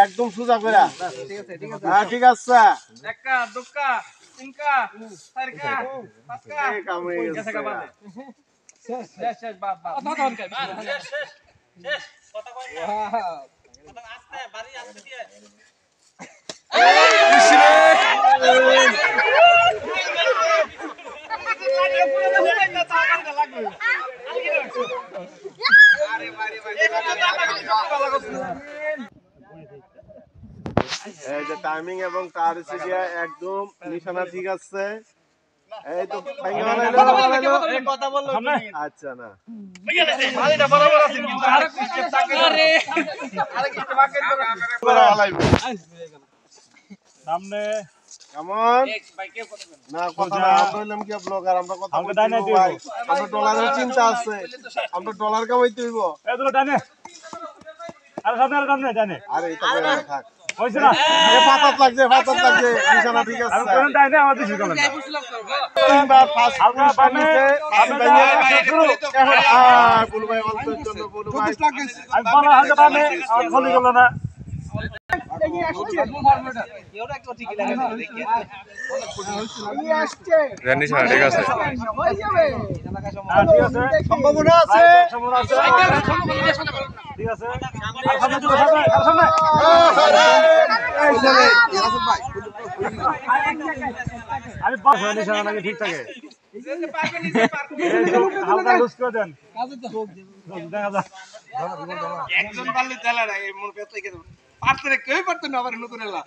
একদম সোজা করে। হ্যাঁ ঠিক আছে। একা দুক্কা তিনকা চারকা পাঁচকা এই কাম হয়ে গেছে। শেষ শেষ বাদ বাদ শেষ শেষ কথা কই না কথা আস্তে বাড়ি আস্তে দিয়ে এই যে টাইমিং এবং তার সিরিয়া একদম নিশানা ঠিক আছে। এই তো কথা বললো আচ্ছা না মালিটা বরাবর আছে কিন্তু আরেক স্টেপ থাকে আরে আরেক স্টেপ আগে সামনে কেমন ভাই কে কথা বলেন না কথা না আমরা হইলাম কি ব্লগার আমরা কথা বলতে ভাই আমরা ডলারের চিন্তা আছে আমরা ডলার কামাইতে হইব এদুলো ডানে আর সামনে ডানে আরে এটা করে থাক হইছে না এ পাতাত লাগছে নিশানা ঠিক আছে আর কোন ডানে আমার দিছি কমেন তিনবার ফার্স্ট আমরা বামে শুরু এখন বুলু ভাই বলতে জন্য বুলু ভাই আমি বলা হাতে বামে আর খলি গেল না ঠিক আছে সম্ভাবনা আছে ঠিক আছে আমি নিশানা নাকি ঠিক থাকে হালকা লুজ করে দেন দেখা যাক একজন পারলে চালা না এই মন পেছ থেকে পারতে রে কেউ পারতে না আবার নতুন এলা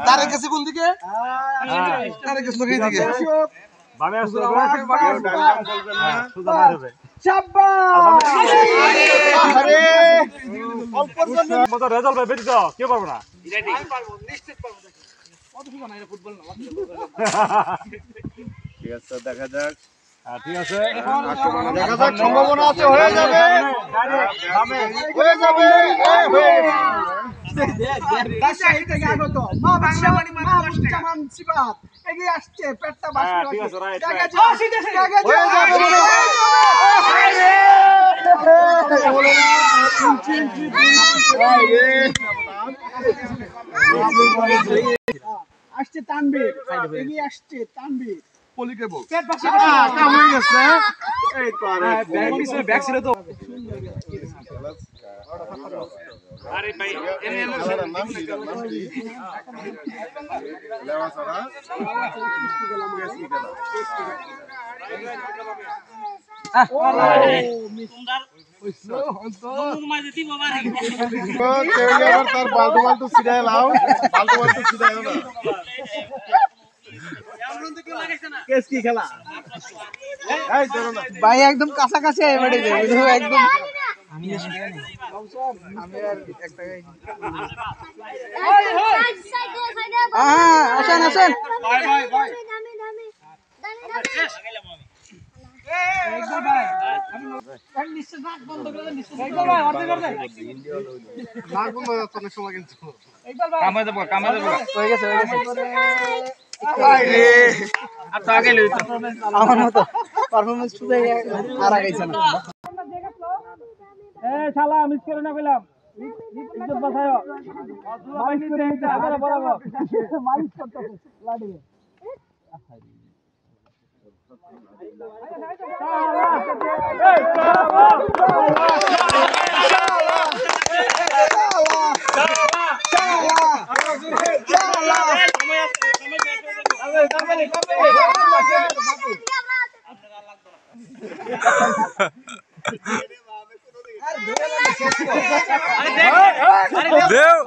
তার কাছে কোন দিকে তার কাছে কোন দিকে বামে আসছে সুজা মারবে শাবাশ আরে অল্প মত রেজাল্ট ভাই বেরিয়ে দাও কে পারবো না আমি পারবো নিশ্চিত পারবো কত সুন্দর না এটা ফুটবল না ঠিক আছে দেখা যাক ঠিক আছে দেখা যাক সম্ভাবনা আছে হয়ে যাবে হয়ে যাবে রাজশাহী থেকে আগত মা বাচ্চামান সিবাত এগিয়ে আসছে পেটটা বাসি ঠিক আছে রাইট হয়ে যাবে আসছে তানবীর এগিয়ে আসছে তানবীর পলিকে বল পেট বাসি কাম হয়ে গেছে এই তো আরে ব্যাক ছিল তো আরে ভাই এনে নাম কি লেওয়া সারা তার বাল্টু সিধাই লাও বাল্টু সিধাই না কেস কি খেলা এই ধরো না ভাই একদম কাছাকাছি এবারে একদম আমি আর একটা আসেন আসেন ভাই ভাই ভাই একদম ভাই আমি নিশ্চয় নাক বন্ধ করে দেন নিশ্চয় একদম ভাই অর্ধেক অর্ধেক নাক বন্ধ হয়ে যাচ্ছে অনেক সময় কিন্তু একদম ভাই কামে দেব হয়ে গেছে আরে আর তো আগে লইতো আমার মতো পারফরম্যান্স শুধু আর আগাইছে না এ শালা মিস করে না কইলাম ইজ্জত বাঁচায়ো মালিশ করে এটা আবার বরাবর মালিশ করতেছে লাডি দেও